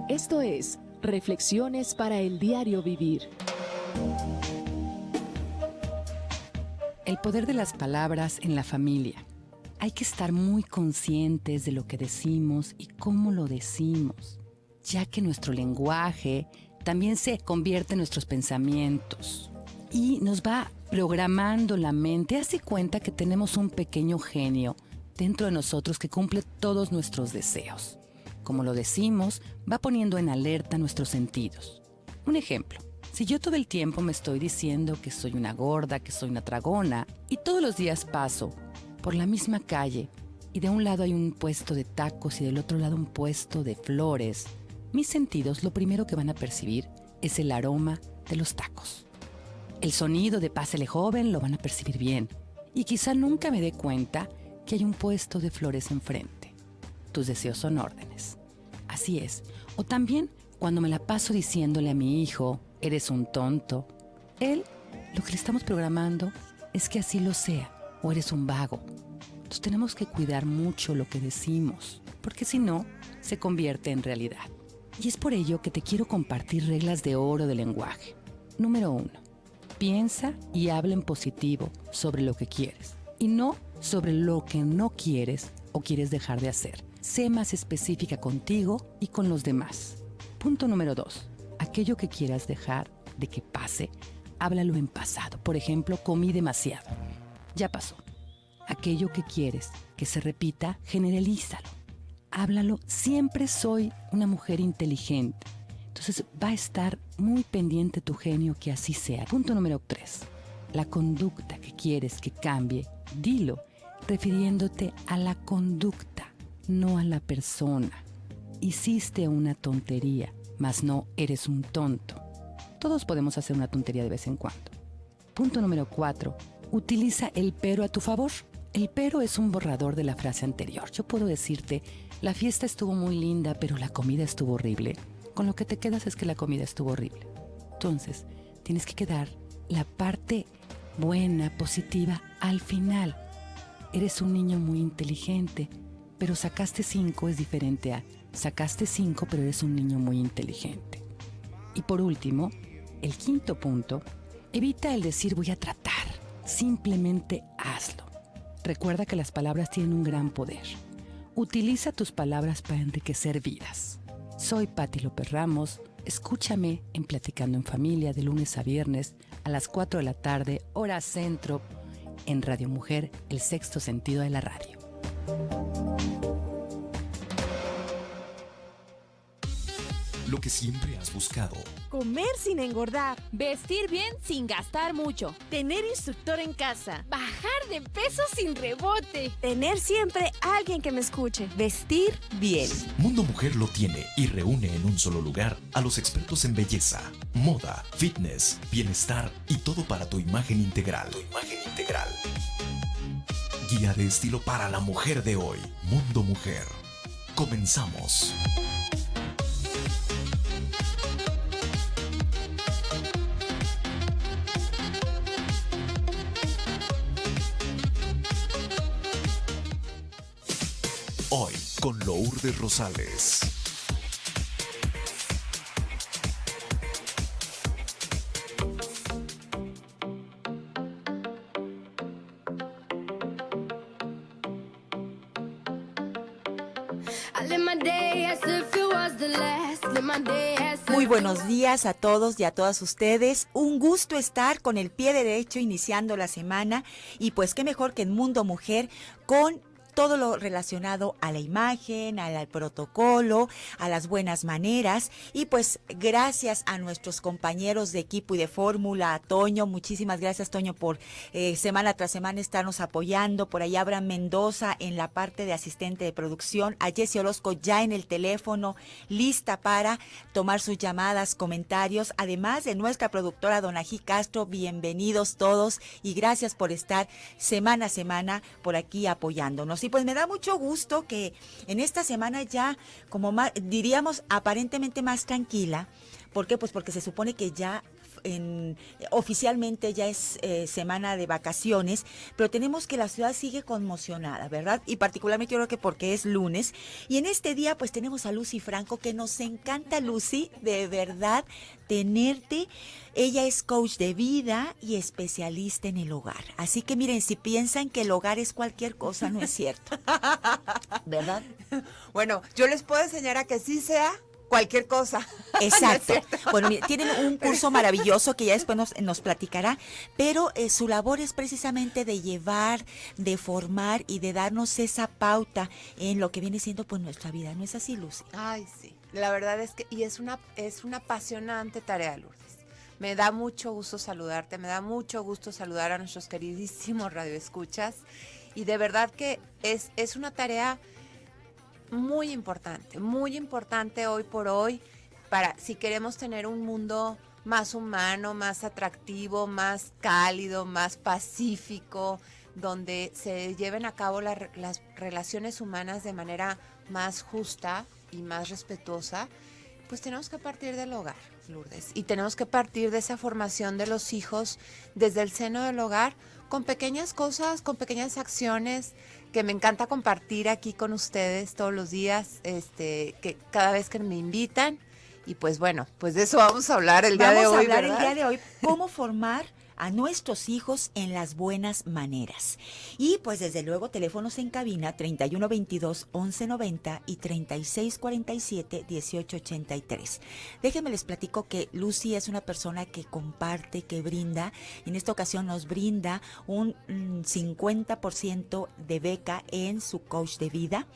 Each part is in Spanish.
Esto es Reflexiones para el Diario Vivir. El poder de las palabras en la familia. Hay que estar muy conscientes de lo que decimos y cómo lo decimos, ya que nuestro lenguaje también se convierte en nuestros pensamientos y nos va programando la mente. Hace cuenta que tenemos un pequeño genio dentro de nosotros que cumple todos nuestros deseos. Como lo decimos, va poniendo en alerta nuestros sentidos. Un ejemplo, si yo todo el tiempo me estoy diciendo que soy una gorda, que soy una tragona, y todos los días paso por la misma calle y de un lado hay un puesto de tacos y del otro lado un puesto de flores, mis sentidos lo primero que van a percibir es el aroma de los tacos. El sonido de pásele joven lo van a percibir bien y quizá nunca me dé cuenta que hay un puesto de flores enfrente. Tus deseos son órdenes. Así es. O también cuando me la paso diciéndole a mi hijo, eres un tonto, él, lo que le estamos programando es que así lo sea, o eres un vago. Entonces tenemos que cuidar mucho lo que decimos, porque si no, se convierte en realidad. Y es por ello que te quiero compartir reglas de oro del lenguaje. Número 1. Piensa y habla en positivo sobre lo que quieres, y no sobre lo que no quieres o quieres dejar de hacer. Sé más específica contigo y con los demás. Punto número 2. Aquello que quieras dejar de que pase, háblalo en pasado. Por ejemplo, comí demasiado. Ya pasó. Aquello que quieres que se repita, generalízalo. Háblalo. Siempre soy una mujer inteligente. Entonces va a estar muy pendiente tu genio que así sea. Punto número 3. La conducta que quieres que cambie, dilo, refiriéndote a la conducta, no a la persona. Hiciste una tontería, mas no eres un tonto. Todos podemos hacer una tontería de vez en cuando. Punto número 4. Utiliza el pero a tu favor. El pero es un borrador de la frase anterior. Yo puedo decirte, la fiesta estuvo muy linda, pero la comida estuvo horrible. Con lo que te quedas es que la comida estuvo horrible. Entonces, tienes que quedar la parte buena, positiva, al final. Eres un niño muy inteligente, pero sacaste 5 es diferente a sacaste 5, pero eres un niño muy inteligente. Y por último, el 5º punto, evita el decir voy a tratar. Simplemente hazlo. Recuerda que las palabras tienen un gran poder. Utiliza tus palabras para enriquecer vidas. Soy Patti López Ramos. Escúchame en Platicando en Familia de lunes a viernes a las 4 de la tarde, hora centro, en Radio Mujer, el sexto sentido de la radio. Lo que siempre has buscado. Comer sin engordar. Vestir bien sin gastar mucho. Tener instructor en casa. Bajar de peso sin rebote. Tener siempre alguien que me escuche. Vestir bien. Mundo Mujer lo tiene y reúne en un solo lugar a los expertos en belleza, moda, fitness, bienestar y todo para tu imagen integral. Guía de estilo para la mujer de hoy. Mundo Mujer. Comenzamos. Hoy con Lourdes Rosales. Muy buenos días a todos y a todas ustedes. Un gusto estar con el pie derecho iniciando la semana y pues qué mejor que en Mundo Mujer con todo lo relacionado a la imagen, al protocolo, a las buenas maneras y pues gracias a nuestros compañeros de equipo y de fórmula, a Toño, muchísimas gracias Toño por semana tras semana estarnos apoyando, por ahí Abraham Mendoza en la parte de asistente de producción, a Jessy Orozco ya en el teléfono, lista para tomar sus llamadas, comentarios, además de nuestra productora Donají Castro, bienvenidos todos y gracias por estar semana a semana por aquí apoyándonos. Y pues me da mucho gusto que en esta semana ya, como más, diríamos, aparentemente más tranquila. ¿Por qué? Pues porque se supone que ya oficialmente ya es semana de vacaciones, pero tenemos que la ciudad sigue conmocionada, ¿verdad? Y particularmente yo creo que porque es lunes. Y en este día pues tenemos a Lucy Franco, que nos encanta, Lucy, de verdad, tenerte. Ella es coach de vida y especialista en el hogar. Así que miren, si piensan que el hogar es cualquier cosa, no es cierto. ¿Verdad? Bueno, yo les puedo enseñar a que sí sea cualquier cosa. Exacto. Bueno, mire, tienen un curso maravilloso que ya después nos platicará, pero su labor es precisamente de llevar, de formar y de darnos esa pauta en lo que viene siendo pues nuestra vida. ¿No es así, Lucy? Ay, sí. La verdad es que, y es una apasionante tarea, Lourdes. Me da mucho gusto saludarte, me da mucho gusto saludar a nuestros queridísimos radioescuchas, y de verdad que es una tarea muy importante hoy por hoy, para si queremos tener un mundo más humano, más atractivo, más cálido, más pacífico, donde se lleven a cabo las relaciones humanas de manera más justa y más respetuosa, pues tenemos que partir del hogar, Lourdes, y tenemos que partir de esa formación de los hijos desde el seno del hogar, con pequeñas cosas, con pequeñas acciones que me encanta compartir aquí con ustedes todos los días, que cada vez que me invitan. Y pues bueno, pues de eso vamos a hablar el día de hoy, ¿verdad? El día de hoy, cómo formar a nuestros hijos en las buenas maneras. Y pues desde luego teléfonos en cabina 3122-1190 y 3647-1883. Déjenme les platico que Lucy es una persona que comparte, que brinda. En esta ocasión nos brinda un 50% de beca en su coach de vida.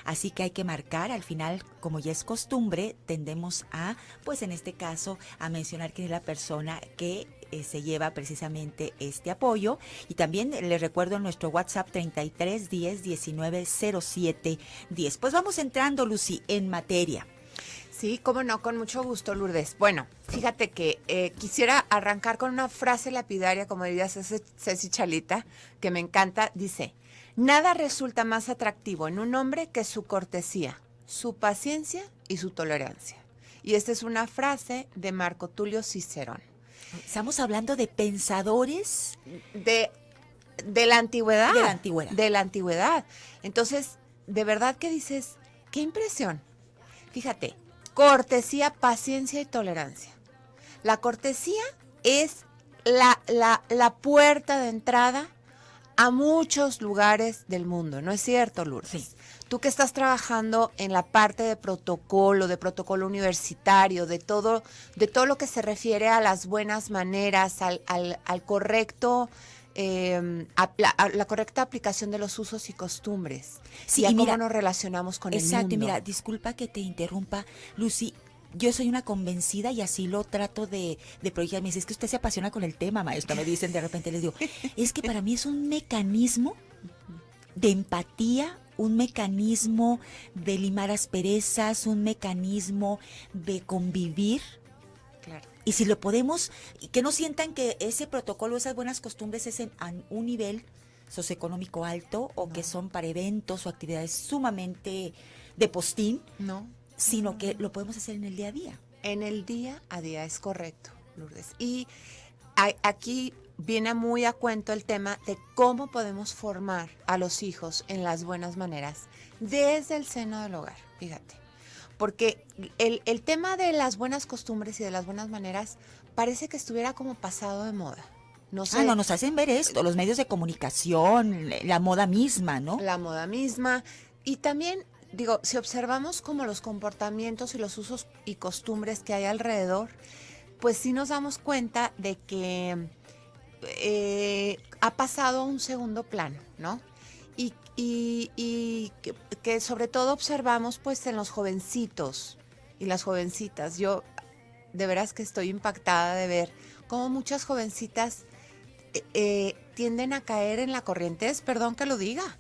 Así que hay que marcar, al final, como ya es costumbre, tendemos a, pues en este caso, a mencionar quién es la persona que se lleva precisamente este apoyo. Y también les recuerdo nuestro WhatsApp 33 10 19 07 10. Pues vamos entrando, Lucy, en materia. Sí, cómo no, con mucho gusto, Lourdes. Bueno, fíjate que quisiera arrancar con una frase lapidaria, como diría Ceci Chalita, que me encanta. Dice: nada resulta más atractivo en un hombre que su cortesía, su paciencia y su tolerancia. Y esta es una frase de Marco Tulio Cicerón. Estamos hablando de pensadores de la antigüedad. De la antigüedad. De la antigüedad. Entonces, de verdad que dices, qué impresión. Fíjate, cortesía, paciencia y tolerancia. La cortesía es la puerta de entrada a muchos lugares del mundo, ¿no es cierto, Lourdes? Sí. Tú que estás trabajando en la parte de protocolo universitario, de todo lo que se refiere a las buenas maneras, al correcto, a la correcta aplicación de los usos y costumbres. Sí, y a y cómo mira, nos relacionamos con el mundo. Exacto, y mira, disculpa que te interrumpa, Lucy. Yo soy una convencida y así lo trato de proyectar. Me dice, es que usted se apasiona con el tema, maestra. Me dicen de repente, les digo, es que para mí es un mecanismo de empatía, un mecanismo de limar asperezas, un mecanismo de convivir. Claro. Y si lo podemos, que no sientan que ese protocolo, esas buenas costumbres es a un nivel socioeconómico alto o que son para eventos o actividades sumamente de postín. No. Sino que lo podemos hacer en el día a día. En el día a día, es correcto, Lourdes. Y aquí viene muy a cuento el tema de cómo podemos formar a los hijos en las buenas maneras desde el seno del hogar, fíjate. Porque el tema de las buenas costumbres y de las buenas maneras parece que estuviera como pasado de moda. No sé. No, nos hacen ver esto, los medios de comunicación, la moda misma, ¿no? La moda misma. Y también, digo, si observamos como los comportamientos y los usos y costumbres que hay alrededor, pues sí nos damos cuenta de que ha pasado a un segundo plano, ¿no? Y que sobre todo observamos pues en los jovencitos y las jovencitas. Yo de veras que estoy impactada de ver cómo muchas jovencitas tienden a caer en la corrientez, perdón que lo diga,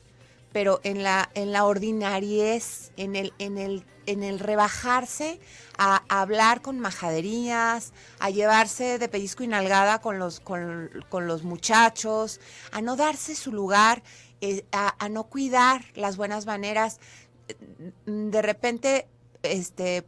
pero en la ordinariez, en el rebajarse a hablar con majaderías, a llevarse de pellizco y nalgada con los muchachos, a no darse su lugar, a no cuidar las buenas maneras. De repente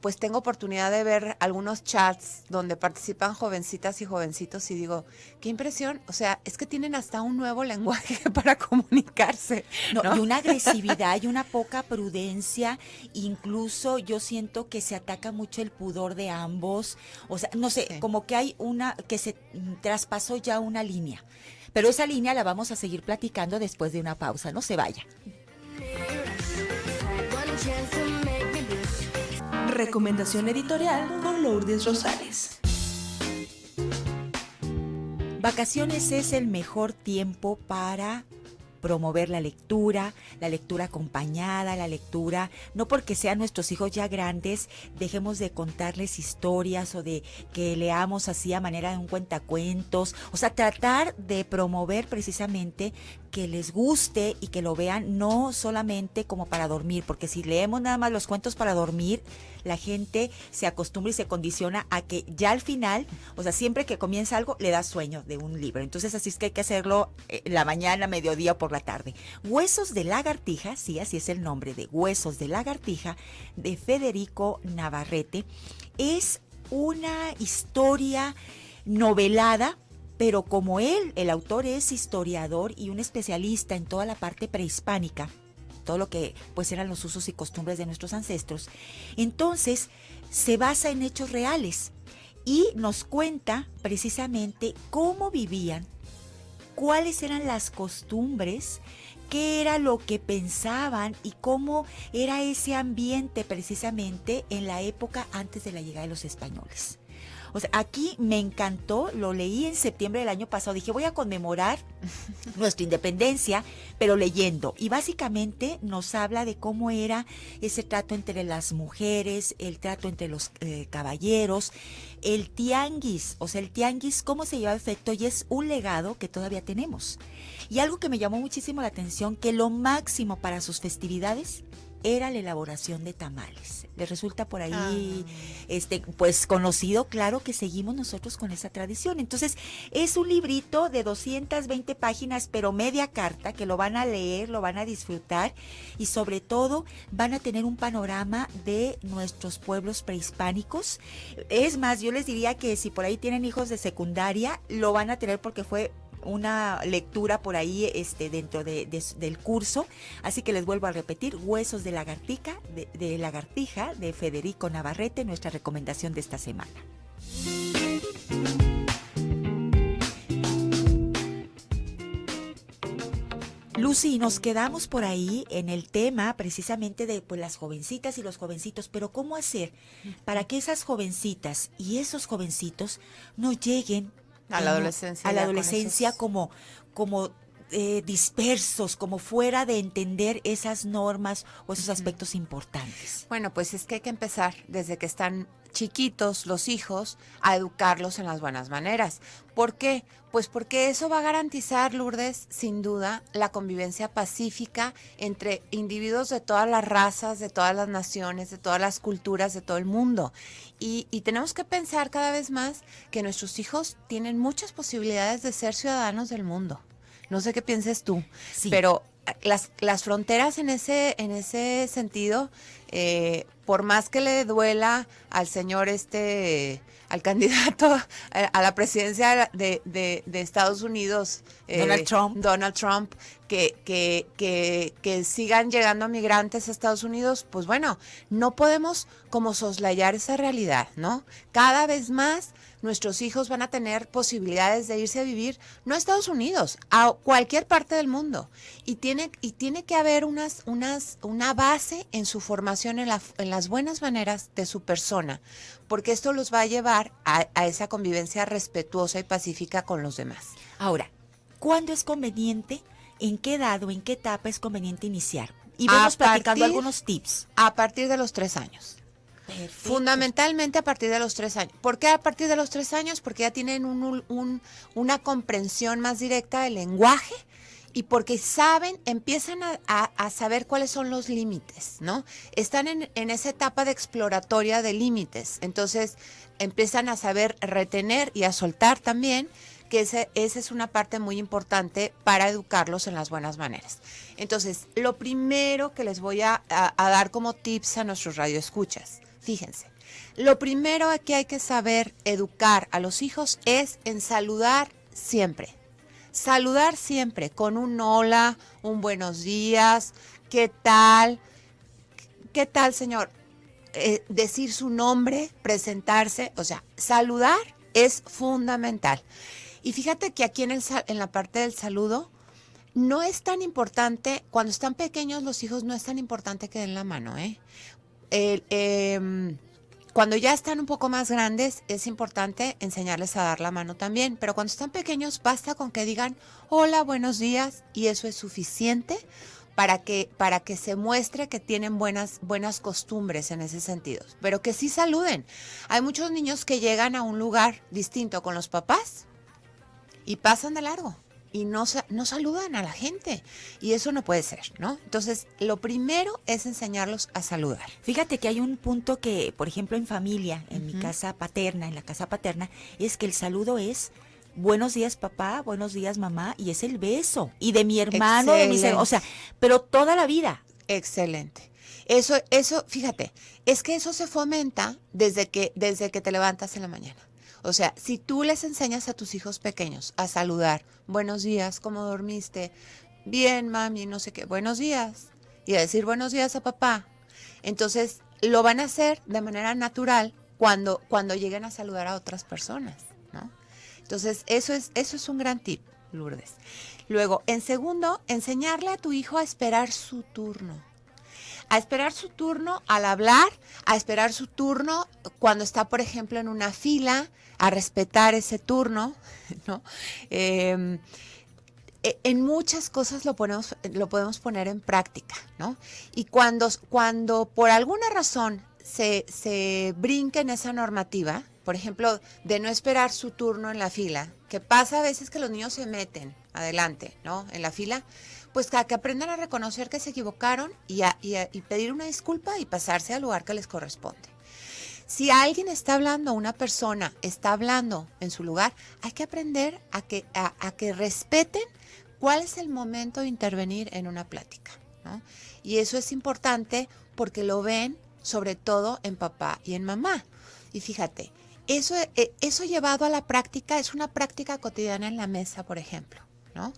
pues tengo oportunidad de ver algunos chats donde participan jovencitas y jovencitos y digo, qué impresión, o sea, es que tienen hasta un nuevo lenguaje para comunicarse, ¿no? Y una agresividad y una poca prudencia, incluso yo siento que se ataca mucho el pudor de ambos, o sea, no sé, Sí. como que hay que se traspasó ya una línea, pero esa línea la vamos a seguir platicando después de una pausa, no se vaya. Recomendación editorial con Lourdes Rosales. Vacaciones es el mejor tiempo para promover la lectura acompañada, la lectura, no porque sean nuestros hijos ya grandes, dejemos de contarles historias o de que leamos así a manera de un cuentacuentos, o sea, tratar de promover precisamente que les guste y que lo vean no solamente como para dormir, porque si leemos nada más los cuentos para dormir, la gente se acostumbra y se condiciona a que ya al final, o sea, siempre que comienza algo, le da sueño de un libro. Entonces, así es que hay que hacerlo la mañana, mediodía o por la tarde. Huesos de lagartija, sí, así es el nombre, de Huesos de lagartija, de Federico Navarrete, es una historia novelada, pero como él, el autor, es historiador y un especialista en toda la parte prehispánica, todo lo que pues eran los usos y costumbres de nuestros ancestros, entonces se basa en hechos reales y nos cuenta precisamente cómo vivían, cuáles eran las costumbres, qué era lo que pensaban y cómo era ese ambiente precisamente en la época antes de la llegada de los españoles. O sea, aquí me encantó, lo leí en septiembre del año pasado, dije voy a conmemorar nuestra independencia, pero leyendo. Y básicamente nos habla de cómo era ese trato entre las mujeres, el trato entre los caballeros, el tianguis, o sea, el tianguis, cómo se lleva a efecto y es un legado que todavía tenemos. Y algo que me llamó muchísimo la atención, que lo máximo para sus festividades era la elaboración de tamales. ¿Les resulta por ahí pues conocido? Claro que seguimos nosotros con esa tradición. Entonces, es un librito de 220 páginas, pero media carta, que lo van a leer, lo van a disfrutar y sobre todo van a tener un panorama de nuestros pueblos prehispánicos. Es más, yo les diría que si por ahí tienen hijos de secundaria, lo van a tener porque fue una lectura por ahí dentro del curso, así que les vuelvo a repetir, Huesos de lagartija de Federico Navarrete, nuestra recomendación de esta semana. Lucy, nos quedamos por ahí en el tema precisamente de pues, las jovencitas y los jovencitos, pero ¿cómo hacer para que esas jovencitas y esos jovencitos no lleguen a la adolescencia? A la adolescencia como dispersos, como fuera de entender esas normas o esos aspectos importantes. Bueno, pues es que hay que empezar desde que están chiquitos los hijos a educarlos en las buenas maneras. ¿Por qué? Pues porque eso va a garantizar, Lourdes, sin duda, la convivencia pacífica entre individuos de todas las razas, de todas las naciones, de todas las culturas, de todo el mundo. Y tenemos que pensar cada vez más que nuestros hijos tienen muchas posibilidades de ser ciudadanos del mundo. No sé qué pienses tú, sí, pero las fronteras en ese sentido, por más que le duela al señor al candidato a la presidencia de Estados Unidos, Donald Trump, que sigan llegando migrantes a Estados Unidos, pues bueno, no podemos como soslayar esa realidad, ¿no? Cada vez más nuestros hijos van a tener posibilidades de irse a vivir, no a Estados Unidos, a cualquier parte del mundo. Y tiene que haber una base en su formación, en las buenas maneras de su persona, porque esto los va a llevar a esa convivencia respetuosa y pacífica con los demás. Ahora, ¿cuándo es conveniente? ¿En qué edad o en qué etapa es conveniente iniciar? Y vamos platicando algunos tips. A partir de los 3 años. Perfecto. Fundamentalmente a partir de los 3 años. ¿Por qué a partir de los 3 años? Porque ya tienen una comprensión más directa del lenguaje y porque empiezan a saber cuáles son los límites, ¿no? Están en esa etapa de exploratoria de límites. Entonces empiezan a saber retener y a soltar también, que esa es una parte muy importante para educarlos en las buenas maneras. Entonces, lo primero que les voy a dar como tips a nuestros radioescuchas, fíjense, lo primero que hay que saber educar a los hijos es en saludar siempre. Saludar siempre con un hola, un buenos días, ¿qué tal? ¿Qué tal, señor? Decir su nombre, presentarse, o sea, saludar es fundamental. Y fíjate que aquí en la parte del saludo, no es tan importante, cuando están pequeños los hijos no es tan importante que den la mano, ¿eh? Cuando ya están un poco más grandes es importante enseñarles a dar la mano también, pero cuando están pequeños basta con que digan hola, buenos días y eso es suficiente para que se muestre que tienen buenas costumbres en ese sentido, pero que sí saluden. Hay muchos niños que llegan a un lugar distinto con los papás y pasan de largo. Y no saludan a la gente. Y eso no puede ser, ¿no? Entonces, lo primero es enseñarlos a saludar. Fíjate que hay un punto que, por ejemplo, en familia, en mi casa paterna, en la casa paterna, es que el saludo es buenos días papá, buenos días mamá, y es el beso. Y de mi hermano, de mis hermanos, o sea, pero toda la vida. Excelente. Eso, fíjate, es que eso se fomenta desde que te levantas en la mañana. O sea, si tú les enseñas a tus hijos pequeños a saludar, buenos días, ¿cómo dormiste? Bien, mami, no sé qué, buenos días. Y a decir buenos días a papá. Entonces, lo van a hacer de manera natural cuando lleguen a saludar a otras personas, ¿no? Entonces, eso es un gran tip, Lourdes. Luego, en segundo, enseñarle a tu hijo a esperar su turno. A esperar su turno al hablar, a esperar su turno cuando está, por ejemplo, en una fila, a respetar ese turno, ¿no? En muchas cosas lo podemos poner en práctica, ¿no? Y cuando por alguna razón se brinca en esa normativa, por ejemplo, de no esperar su turno en la fila, que pasa a veces que los niños se meten adelante, ¿no? En la fila, pues que aprendan a reconocer que se equivocaron y pedir una disculpa y pasarse al lugar que les corresponde. Si alguien está hablando, una persona está hablando en su lugar, hay que aprender a que respeten cuál es el momento de intervenir en una plática, ¿no? Y eso es importante porque lo ven sobre todo en papá y en mamá. Y fíjate, eso llevado a la práctica es una práctica cotidiana en la mesa, por ejemplo, ¿no?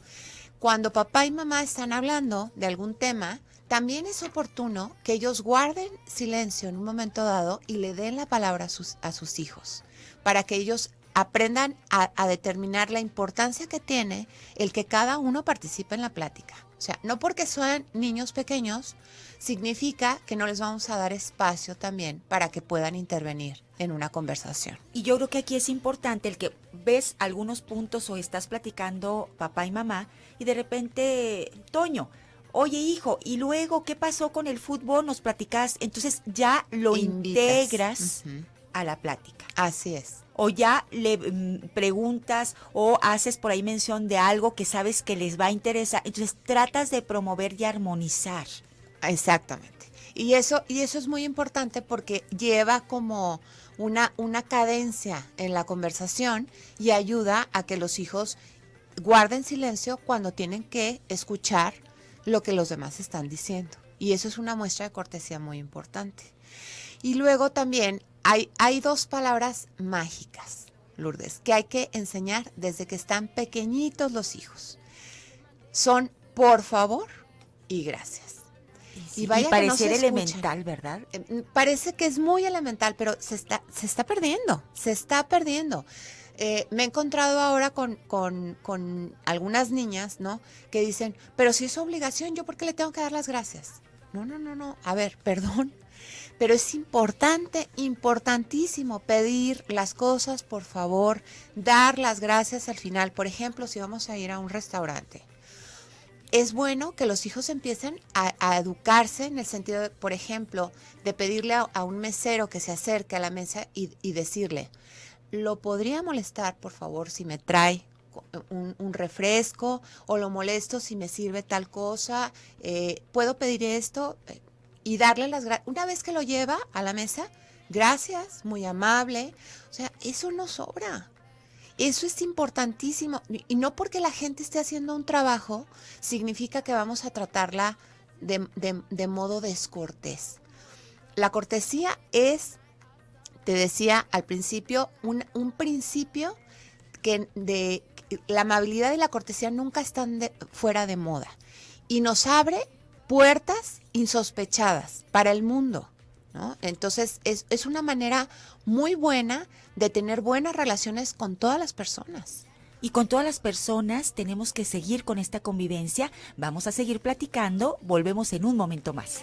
Cuando papá y mamá están hablando de algún tema, también es oportuno que ellos guarden silencio en un momento dado y le den la palabra a sus hijos, para que ellos aprendan a determinar la importancia que tiene el que cada uno participe en la plática. O sea, no porque sean niños pequeños, significa que no les vamos a dar espacio también para que puedan intervenir en una conversación. Y yo creo que aquí es importante el que ves algunos puntos o estás platicando papá y mamá y de repente, Toño, oye hijo, y luego, ¿qué pasó con el fútbol? Nos platicas, entonces ya lo integras a la plática. Así es. O ya le preguntas o haces por ahí mención de algo que sabes que les va a interesar. Entonces tratas de promover y armonizar. Exactamente. Y eso es muy importante porque lleva como una cadencia en la conversación y ayuda a que los hijos guarden silencio cuando tienen que escuchar lo que los demás están diciendo. Y eso es una muestra de cortesía muy importante. Y luego también hay dos palabras mágicas, Lourdes, que hay que enseñar desde que están pequeñitos los hijos. Son por favor y gracias. Sí, y parecer elemental, ¿verdad? Parece que es muy elemental, pero se está perdiendo. Me he encontrado ahora con algunas niñas, ¿no? Que dicen, pero si es obligación, ¿yo por qué le tengo que dar las gracias? No. A ver, perdón. Pero es importantísimo pedir las cosas, por favor, dar las gracias al final. Por ejemplo, si vamos a ir a un restaurante, es bueno que los hijos empiecen a educarse en el sentido, de, por ejemplo, de pedirle a un mesero que se acerque a la mesa y decirle, ¿lo podría molestar, por favor, si me trae un refresco? ¿O lo molesto si me sirve tal cosa? ¿Puedo pedir esto? Y darle las gracias. Una vez que lo lleva a la mesa, gracias, muy amable. O sea, eso no sobra. Eso es importantísimo. Y no porque la gente esté haciendo un trabajo, significa que vamos a tratarla de modo descortés. la cortesía es, te decía al principio, un principio que la amabilidad y la cortesía nunca están fuera de moda y nos abre puertas insospechadas para el mundo, ¿no? Entonces es una manera muy buena de tener buenas relaciones con todas las personas. Y con todas las personas tenemos que seguir con esta convivencia. Vamos a seguir platicando. Volvemos en un momento más.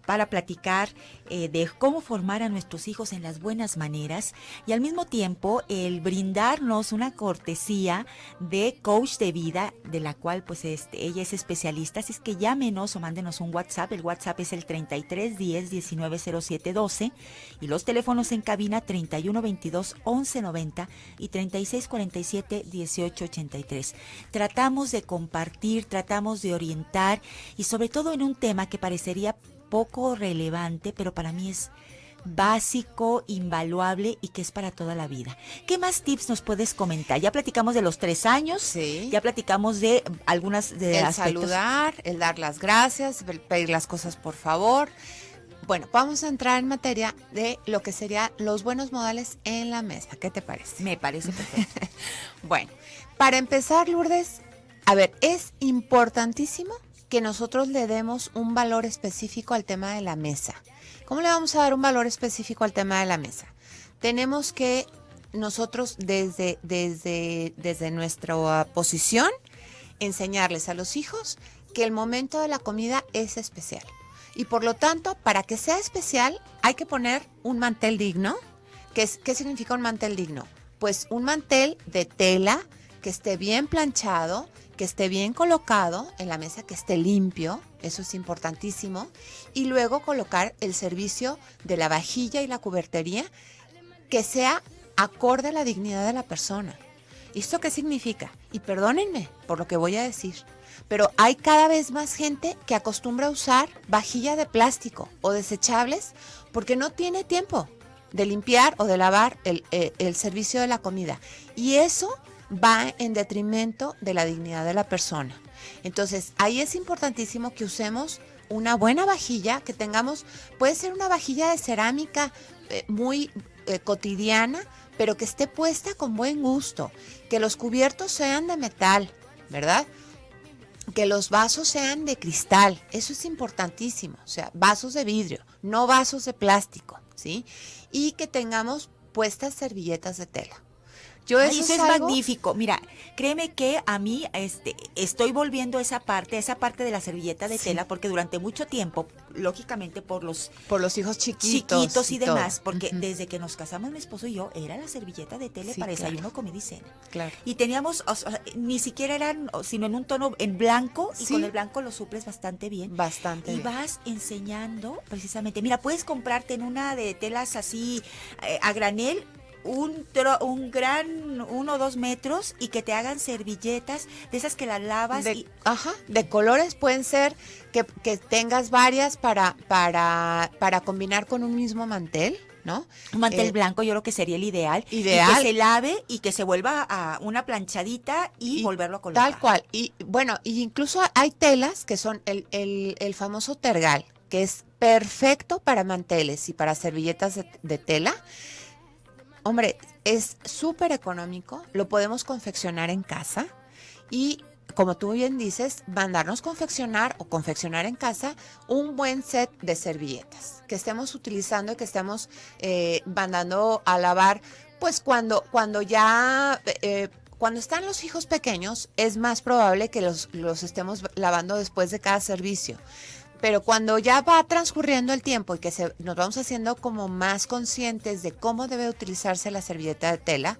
Para platicar de cómo formar a nuestros hijos en las buenas maneras y al mismo tiempo el brindarnos una cortesía de coach de vida, de la cual pues ella es especialista. Así es que llámenos o mándenos un WhatsApp. El WhatsApp es el 33 10 19 07 12 y los teléfonos en cabina 31 22 11 90 y 36 47 18 83. Tratamos de compartir, tratamos de orientar y sobre todo en un tema que parecería poco relevante, pero para mí es básico, invaluable y que es para toda la vida. ¿Qué más tips nos puedes comentar? Ya platicamos de los 3 años, sí. Ya platicamos de algunas de el aspectos. Saludar, el dar las gracias, el pedir las cosas por favor. Bueno, vamos a entrar en materia de lo que serían los buenos modales en la mesa. ¿Qué te parece? Me parece perfecto. Bueno, para empezar, Lourdes, a ver, es importantísimo que nosotros le demos un valor específico al tema de la mesa. ¿Cómo le vamos a dar un valor específico al tema de la mesa? Tenemos que nosotros desde nuestra posición enseñarles a los hijos que el momento de la comida es especial. Y por lo tanto, para que sea especial, hay que poner un mantel digno. ¿Qué significa un mantel digno? Pues un mantel de tela que esté bien planchado, que esté bien colocado en la mesa, que esté limpio, eso es importantísimo, y luego colocar el servicio de la vajilla y la cubertería que sea acorde a la dignidad de la persona. ¿Esto qué significa? Y perdónenme por lo que voy a decir, pero hay cada vez más gente que acostumbra a usar vajilla de plástico o desechables porque no tiene tiempo de limpiar o de lavar el servicio de la comida. Y eso va en detrimento de la dignidad de la persona. Entonces, ahí es importantísimo que usemos una buena vajilla, que tengamos, puede ser una vajilla de cerámica muy cotidiana, pero que esté puesta con buen gusto, que los cubiertos sean de metal, ¿verdad? Que los vasos sean de cristal, eso es importantísimo, o sea, vasos de vidrio, no vasos de plástico, ¿sí? Y que tengamos puestas servilletas de tela. Eso es magnífico. Mira, créeme que a mí estoy volviendo a esa parte de la servilleta de tela, porque durante mucho tiempo, lógicamente por los hijos chiquitos y demás, porque desde que nos casamos mi esposo y yo, era la servilleta de tela para desayuno, comida y cena. Claro. Y teníamos, ni siquiera eran, sino en un tono en blanco, y con el blanco lo suples bastante bien. Bastante bien. Y vas enseñando precisamente. Mira, puedes comprarte en una de telas así a granel, un gran 1 o 2 metros y que te hagan servilletas de esas que las lavas de colores. Pueden ser que tengas varias para combinar con un mismo mantel, ¿no? Un mantel blanco yo creo que sería el ideal. Y que se lave y que se vuelva a una planchadita y volverlo a colocar. Tal cual. Y bueno, y incluso hay telas que son el famoso tergal, que es perfecto para manteles y para servilletas de tela. Hombre, es súper económico, lo podemos confeccionar en casa y, como tú bien dices, mandarnos confeccionar en casa un buen set de servilletas que estemos utilizando y que estemos mandando a lavar, pues cuando están los hijos pequeños es más probable que los estemos lavando después de cada servicio. Pero cuando ya va transcurriendo el tiempo y que nos vamos haciendo como más conscientes de cómo debe utilizarse la servilleta de tela,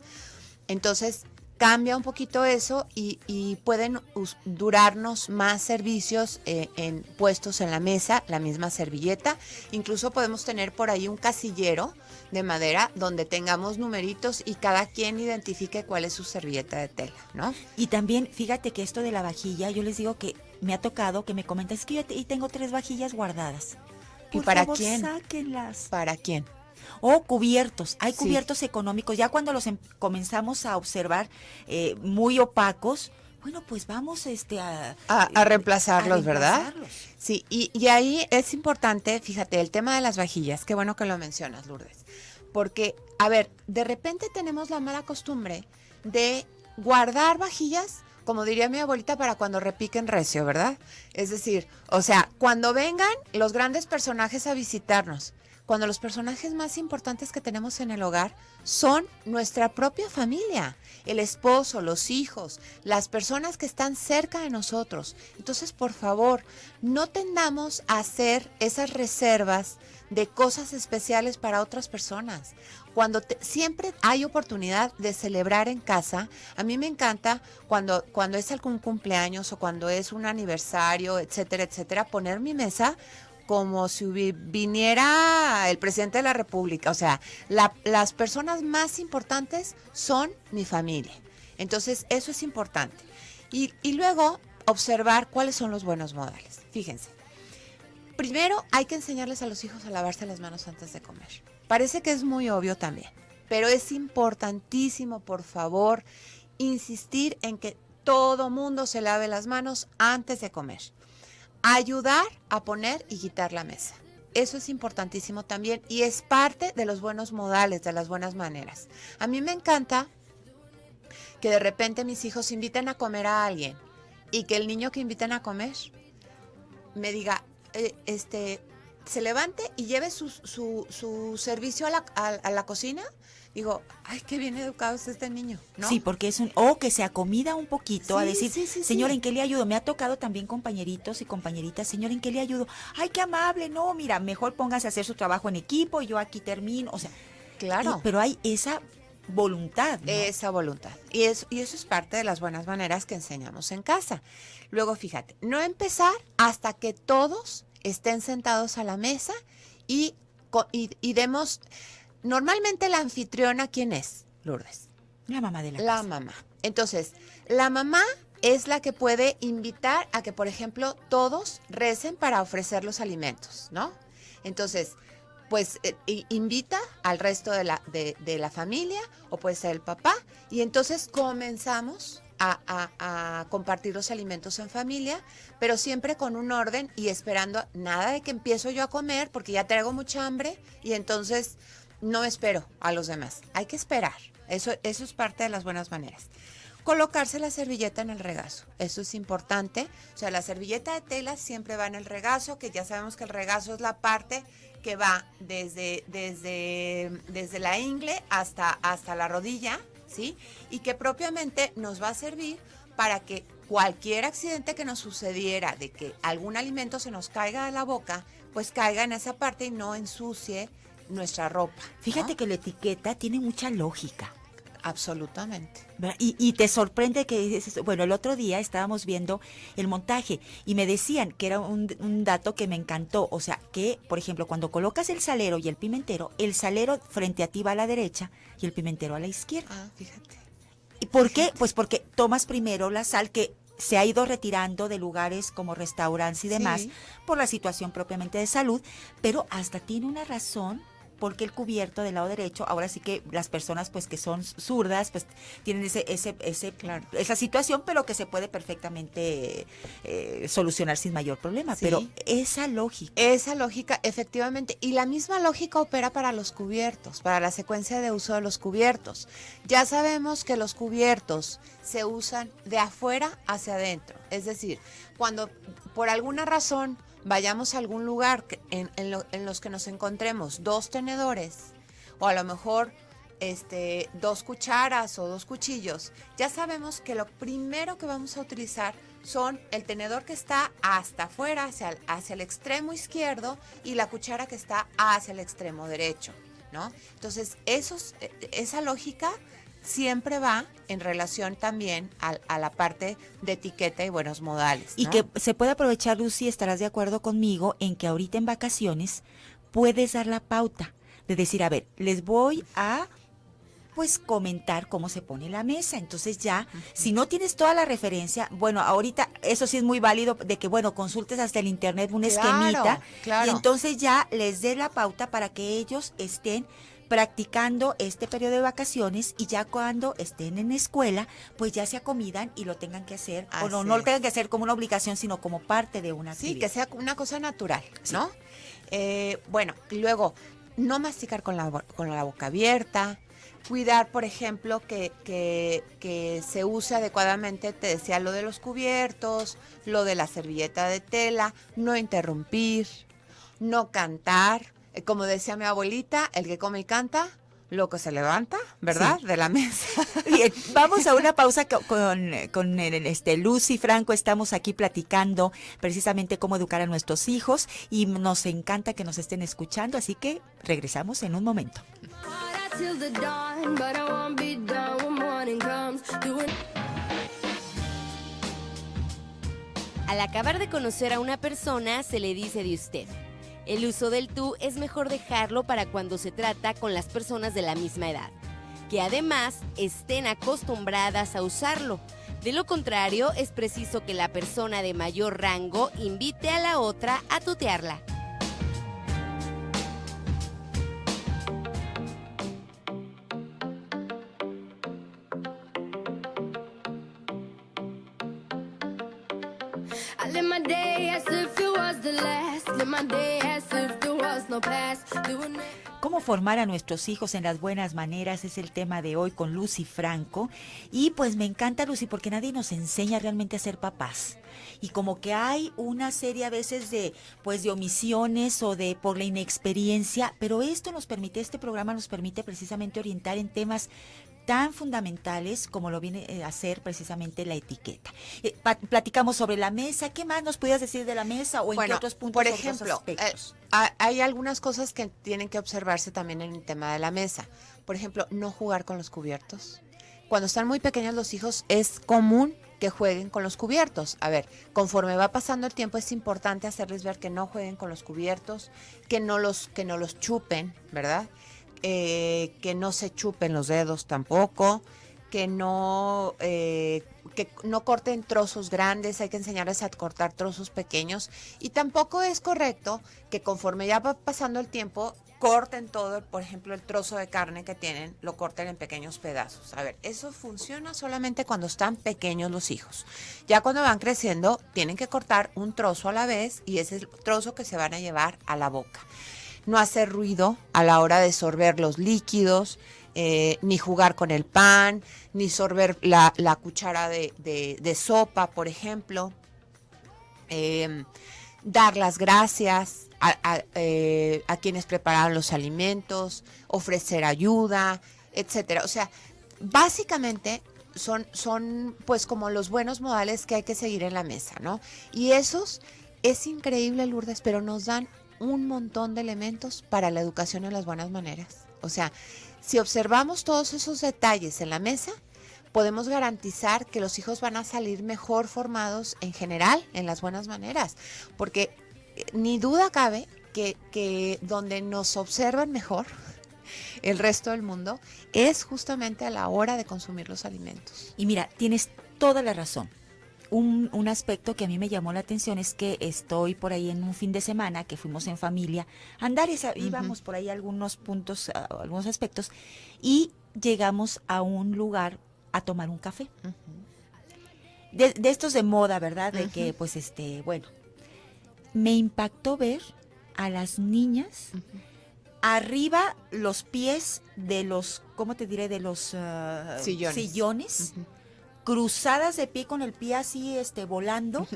entonces cambia un poquito eso y pueden durarnos más servicios puestos en la mesa, la misma servilleta. Incluso podemos tener por ahí un casillero de madera donde tengamos numeritos y cada quien identifique cuál es su servilleta de tela, ¿no? Y también, fíjate que esto de la vajilla, yo les digo que me ha tocado que me comentan, es que yo tengo 3 vajillas guardadas. ¿Y para favor, quién? Sáquenlas. ¿Para quién? O cubiertos, hay cubiertos económicos, ya cuando los comenzamos a observar muy opacos, bueno, pues vamos a reemplazarlos, ¿verdad? reemplazarlos. Sí, y ahí es importante, fíjate, el tema de las vajillas, qué bueno que lo mencionas, Lourdes, porque, a ver, de repente tenemos la mala costumbre de guardar vajillas, como diría mi abuelita, para cuando repiquen recio, ¿verdad? Es decir, o sea, cuando vengan los grandes personajes a visitarnos, cuando los personajes más importantes que tenemos en el hogar son nuestra propia familia, el esposo, los hijos, las personas que están cerca de nosotros. Entonces, por favor, no tendamos a hacer esas reservas de cosas especiales para otras personas. Siempre hay oportunidad de celebrar en casa. A mí me encanta cuando es algún cumpleaños o cuando es un aniversario, etcétera, etcétera, poner mi mesa como si viniera el presidente de la República. O sea, las personas más importantes son mi familia. Entonces, eso es importante. Y luego, observar cuáles son los buenos modales. Fíjense. Primero, hay que enseñarles a los hijos a lavarse las manos antes de comer. Parece que es muy obvio también, pero es importantísimo, por favor, insistir en que todo mundo se lave las manos antes de comer. Ayudar a poner y quitar la mesa. Eso es importantísimo también y es parte de los buenos modales, de las buenas maneras. A mí me encanta que de repente mis hijos inviten a comer a alguien y que el niño que inviten a comer me diga, se levante y lleve su servicio a la cocina. Digo, ay, qué bien educado es este niño, ¿no? Sí, porque o que se acomida un poquito a decir, sí, señor, sí. ¿en qué le ayudo? Me ha tocado también compañeritos y compañeritas, señor, ¿en qué le ayudo? Ay, qué amable, no, mira, mejor póngase a hacer su trabajo en equipo y yo aquí termino, o sea, Claro. pero hay esa voluntad, ¿no? Esa voluntad. Y eso es parte de las buenas maneras que enseñamos en casa. Luego, fíjate, no empezar hasta que todos estén sentados a la mesa y demos... Normalmente la anfitriona, ¿quién es, Lourdes? La mamá de la La casa. mamá. Entonces, la mamá es la que puede invitar a que, por ejemplo, todos recen para ofrecer los alimentos, ¿no? Entonces, pues invita al resto de la familia, o puede ser el papá, y entonces comenzamos a compartir los alimentos en familia, pero siempre con un orden y esperando nada de que empiezo yo a comer, porque ya traigo mucha hambre, y entonces no espero a los demás. Hay que esperar. Eso es parte de las buenas maneras. Colocarse la servilleta en el regazo. Eso es importante. O sea, la servilleta de tela siempre va en el regazo, que ya sabemos que el regazo es la parte que va desde la ingle hasta la rodilla, ¿sí? Y que propiamente nos va a servir para que cualquier accidente que nos sucediera de que algún alimento se nos caiga de la boca, pues caiga en esa parte y no ensucie nuestra ropa, ¿no? Fíjate que la etiqueta tiene mucha lógica. Absolutamente. ¿Verdad? Y te sorprende que dices, bueno, el otro día estábamos viendo el montaje y me decían que era un dato que me encantó, o sea, que, por ejemplo, cuando colocas el salero y el pimentero, el salero frente a ti va a la derecha y el pimentero a la izquierda. Ah, fíjate. ¿Y por qué? Pues porque tomas primero la sal que se ha ido retirando de lugares como restaurantes y demás Sí. por la situación propiamente de salud, pero hasta tiene una razón porque el cubierto del lado derecho, ahora sí que las personas pues que son zurdas pues tienen Claro. esa situación, pero que se puede perfectamente solucionar sin mayor problema, Sí. pero esa lógica. Esa lógica, efectivamente, y la misma lógica opera para los cubiertos, para la secuencia de uso de los cubiertos. Ya sabemos que los cubiertos se usan de afuera hacia adentro, es decir, cuando por alguna razón vayamos a algún lugar en los que nos encontremos 2 tenedores o a lo mejor 2 cucharas o 2 cuchillos, ya sabemos que lo primero que vamos a utilizar son el tenedor que está hasta afuera, hacia el extremo izquierdo, y la cuchara que está hacia el extremo derecho, ¿no? Entonces, esa lógica siempre va en relación también a la parte de etiqueta y buenos modales, ¿no? Y que se puede aprovechar, Lucy, estarás de acuerdo conmigo en que ahorita en vacaciones puedes dar la pauta de decir, a ver, les voy a pues comentar cómo se pone la mesa. Entonces ya, si no tienes toda la referencia, bueno, ahorita eso sí es muy válido de que, bueno, consultes hasta el internet un esquemita, Claro. y entonces ya les dé la pauta para que ellos estén practicando este periodo de vacaciones y ya cuando estén en escuela, pues ya se acomidan y lo tengan que hacer, o no lo tengan que hacer como una obligación, sino como parte de una actividad. Sí, que sea una cosa natural, ¿no? Bueno, y luego, no masticar con la boca abierta, cuidar, por ejemplo, que se use adecuadamente, te decía, lo de los cubiertos, lo de la servilleta de tela, no interrumpir, no cantar. Como decía mi abuelita, el que come y canta, loco se levanta, ¿verdad? Sí. De la mesa. Bien, vamos a una pausa con Lucy Franco. Estamos aquí platicando precisamente cómo educar a nuestros hijos y nos encanta que nos estén escuchando, así que regresamos en un momento. Al acabar de conocer a una persona, se le dice de usted. El uso del tú es mejor dejarlo para cuando se trata con las personas de la misma edad, que además estén acostumbradas a usarlo. De lo contrario, es preciso que la persona de mayor rango invite a la otra a tutearla. ¿Cómo formar a nuestros hijos en las buenas maneras? Es el tema de hoy con Lucy Franco. Y pues me encanta, Lucy, porque nadie nos enseña realmente a ser papás. Y como que hay una serie a veces de omisiones o de por la inexperiencia, pero este programa nos permite precisamente orientar en temas tan fundamentales como lo viene a hacer precisamente la etiqueta. Platicamos sobre la mesa. ¿Qué más nos pudieras decir de la mesa o en qué otros puntos? Por ejemplo, hay algunas cosas que tienen que observarse también en el tema de la mesa. Por ejemplo, no jugar con los cubiertos. Cuando están muy pequeños los hijos es común que jueguen con los cubiertos. A ver, conforme va pasando el tiempo es importante hacerles ver que no jueguen con los cubiertos, que no los chupen, ¿verdad? Que no se chupen los dedos tampoco, que no corten trozos grandes, hay que enseñarles a cortar trozos pequeños, y tampoco es correcto que conforme ya va pasando el tiempo corten todo, por ejemplo, el trozo de carne que tienen, lo corten en pequeños pedazos. A ver, eso funciona solamente cuando están pequeños los hijos. Ya cuando van creciendo, tienen que cortar un trozo a la vez y ese es el trozo que se van a llevar a la boca. No hacer ruido a la hora de sorber los líquidos, ni jugar con el pan, ni sorber la cuchara de sopa, por ejemplo. Dar las gracias a quienes prepararon los alimentos, ofrecer ayuda, etcétera. O sea, básicamente son pues como los buenos modales que hay que seguir en la mesa, ¿no? Y esos, es increíble, Lourdes, pero nos dan un montón de elementos para la educación en las buenas maneras. O sea, si observamos todos esos detalles en la mesa, podemos garantizar que los hijos van a salir mejor formados en general en las buenas maneras, porque ni duda cabe que donde nos observan mejor el resto del mundo es justamente a la hora de consumir los alimentos. Y mira, tienes toda la razón. Un aspecto que a mí me llamó la atención es que estoy por ahí en un fin de semana que fuimos en familia a andar, íbamos por ahí a algunos puntos, algunos aspectos, y llegamos a un lugar a tomar un café. De estos de moda, ¿verdad? De que, pues, bueno, me impactó ver a las niñas arriba los pies de los, ¿cómo te diré? De los sillones. Cruzadas de pie con el pie así, volando,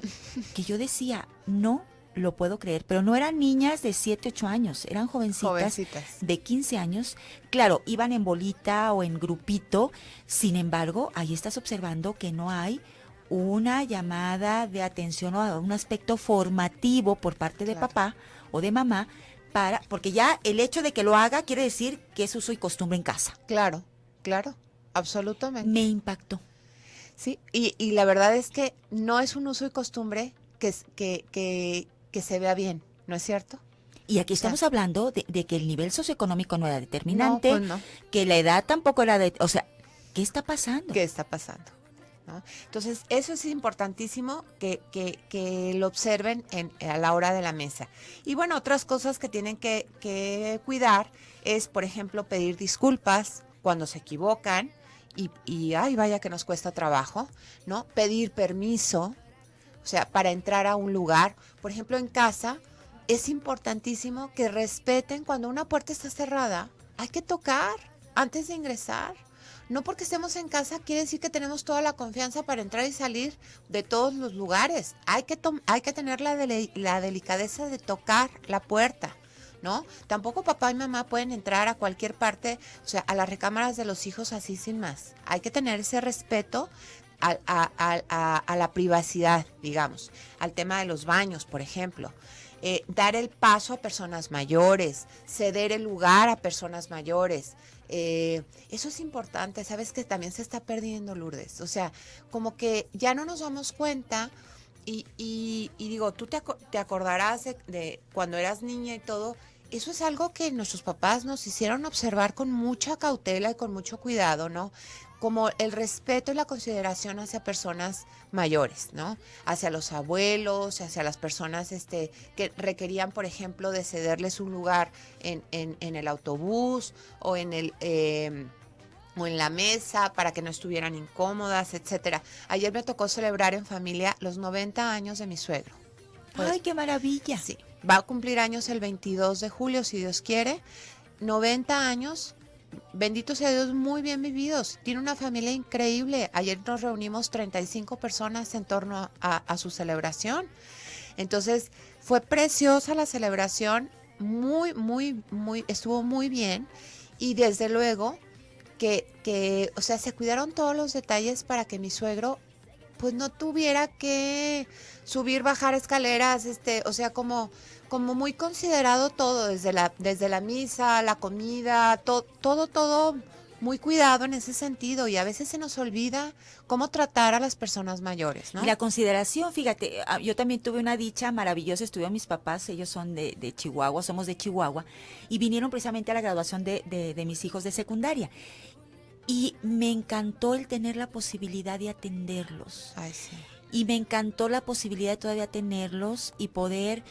que yo decía, no lo puedo creer, pero no eran niñas de 7, 8 años, eran jovencitas de 15 años, claro, iban en bolita o en grupito, sin embargo, ahí estás observando que no hay una llamada de atención o un aspecto formativo por parte de papá o de mamá, porque ya el hecho de que lo haga quiere decir que es uso y costumbre en casa. Claro, absolutamente. Me impactó. Sí, y la verdad es que no es un uso y costumbre que se vea bien, ¿no es cierto? Y aquí estamos hablando de que el nivel socioeconómico no era determinante, no. Que la edad tampoco era o sea, ¿qué está pasando? ¿Qué está pasando? ¿no? Entonces, eso es importantísimo que lo observen a la hora de la mesa. Y bueno, otras cosas que tienen que cuidar es, por ejemplo, pedir disculpas cuando se equivocan y ay, vaya que nos cuesta trabajo, ¿no? Pedir permiso, o sea, para entrar a un lugar. Por ejemplo, en casa es importantísimo que respeten cuando una puerta está cerrada, hay que tocar antes de ingresar. No porque estemos en casa quiere decir que tenemos toda la confianza para entrar y salir de todos los lugares. Hay que tener la delicadeza de tocar la puerta, ¿no? Tampoco papá y mamá pueden entrar a cualquier parte, o sea, a las recámaras de los hijos así sin más. Hay que tener ese respeto a la privacidad, digamos, al tema de los baños, por ejemplo. Dar el paso a personas mayores, ceder el lugar a personas mayores. Eso es importante, sabes que también se está perdiendo, Lourdes. O sea, como que ya no nos damos cuenta y digo, tú te acordarás de cuando eras niña y todo. Eso es algo que nuestros papás nos hicieron observar con mucha cautela y con mucho cuidado, ¿no? Como el respeto y la consideración hacia personas mayores, ¿no? Hacia los abuelos, hacia las personas que requerían, por ejemplo, de cederles un lugar en el autobús o en la mesa para que no estuvieran incómodas, etcétera. Ayer me tocó celebrar en familia los 90 años de mi suegro. Pues, ¡ay, qué maravilla! Sí, va a cumplir años el 22 de julio, si Dios quiere. 90 años. Bendito sea Dios, muy bien vividos. Tiene una familia increíble. Ayer nos reunimos 35 personas en torno a su celebración. Entonces, fue preciosa la celebración, estuvo muy bien. Y desde luego que, o sea, se cuidaron todos los detalles para que mi suegro pues no tuviera que subir, bajar escaleras, o sea, como muy considerado todo, desde la misa, la comida, todo muy cuidado en ese sentido, y a veces se nos olvida cómo tratar a las personas mayores, ¿no? Y la consideración, fíjate, yo también tuve una dicha maravillosa, estuvieron mis papás, ellos son de Chihuahua, somos de Chihuahua, y vinieron precisamente a la graduación de mis hijos de secundaria. Y me encantó el tener la posibilidad de atenderlos. Ay, sí. Y me encantó la posibilidad de todavía tenerlos y poder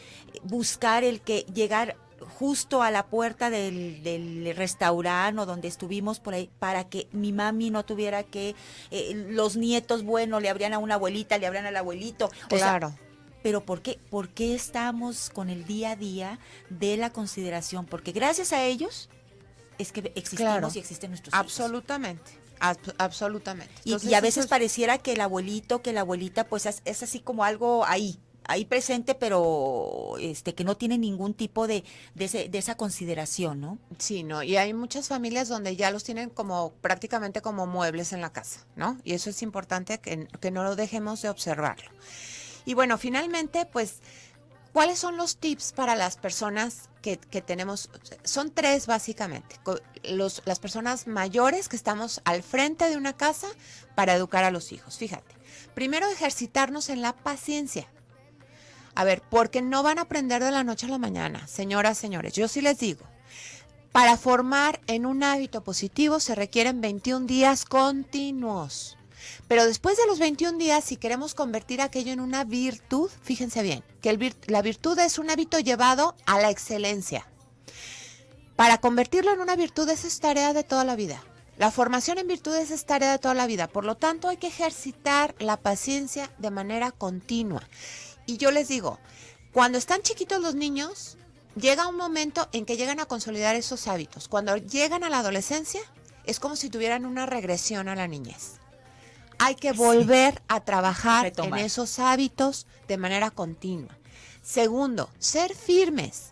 buscar el que llegar justo a la puerta del restaurante o donde estuvimos por ahí, para que mi mami no tuviera que, los nietos, bueno, le abrían a una abuelita, le abrían al abuelito. Claro. O sea, pero ¿por qué estamos con el día a día de la consideración? Porque gracias a ellos es que existimos, claro, y existen nuestros absolutamente, hijos. Absolutamente. Entonces, y a veces pareciera que el abuelito, que la abuelita, pues es así como algo ahí presente, pero que no tiene ningún tipo de esa consideración, ¿no? Sí, no, y hay muchas familias donde ya los tienen como prácticamente como muebles en la casa, ¿no? Y eso es importante que no lo dejemos de observarlo. Y bueno, finalmente, pues, ¿cuáles son los tips para las personas que tenemos? Son 3 básicamente. Las personas mayores que estamos al frente de una casa para educar a los hijos. Fíjate, primero ejercitarnos en la paciencia. A ver, porque no van a aprender de la noche a la mañana, señoras, señores. Yo sí les digo, para formar en un hábito positivo se requieren 21 días continuos. Pero después de los 21 días, si queremos convertir aquello en una virtud, fíjense bien, que la virtud es un hábito llevado a la excelencia. Para convertirlo en una virtud, esa es tarea de toda la vida. La formación en virtudes es tarea de toda la vida. Por lo tanto, hay que ejercitar la paciencia de manera continua. Y yo les digo, cuando están chiquitos los niños, llega un momento en que llegan a consolidar esos hábitos. Cuando llegan a la adolescencia, es como si tuvieran una regresión a la niñez. Hay que volver a trabajar en esos hábitos de manera continua. Segundo, ser firmes,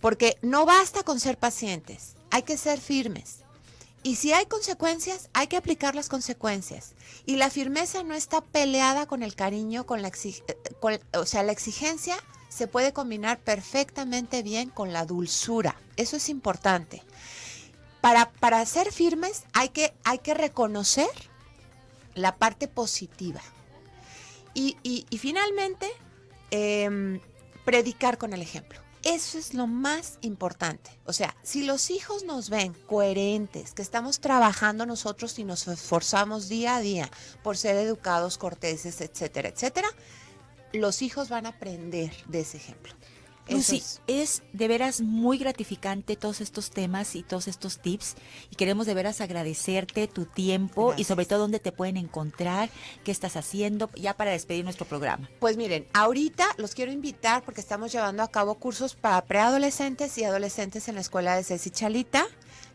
porque no basta con ser pacientes, hay que ser firmes. Y si hay consecuencias, hay que aplicar las consecuencias. Y la firmeza no está peleada con el cariño, o sea, la exigencia se puede combinar perfectamente bien con la dulzura. Eso es importante. Para ser firmes hay que reconocer la parte positiva. Y finalmente, predicar con el ejemplo. Eso es lo más importante. O sea, si los hijos nos ven coherentes, que estamos trabajando nosotros y nos esforzamos día a día por ser educados, corteses, etcétera, etcétera, los hijos van a aprender de ese ejemplo. Lucy, es de veras muy gratificante todos estos temas y todos estos tips y queremos de veras agradecerte tu tiempo. Gracias. Y sobre todo dónde te pueden encontrar, qué estás haciendo ya para despedir nuestro programa. Pues miren, ahorita los quiero invitar porque estamos llevando a cabo cursos para preadolescentes y adolescentes en la escuela de Ceci Chalita.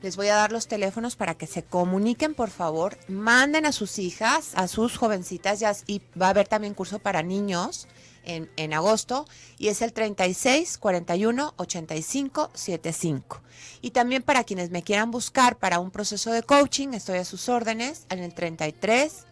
Les voy a dar los teléfonos para que se comuniquen, por favor, manden a sus hijas, a sus jovencitas, y va a haber también curso para niños en agosto, y es el 36 41 85 75. Y también para quienes me quieran buscar para un proceso de coaching, estoy a sus órdenes en el 33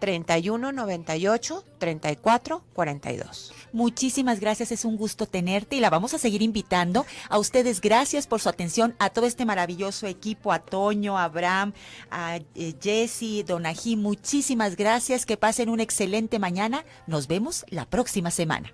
31 98 34 42. Muchísimas gracias, es un gusto tenerte y la vamos a seguir invitando. A ustedes, gracias por su atención, a todo este maravilloso equipo, a Toño, a Abraham, a Jessy, Donají, muchísimas gracias, que pasen una excelente mañana. Nos vemos la próxima semana.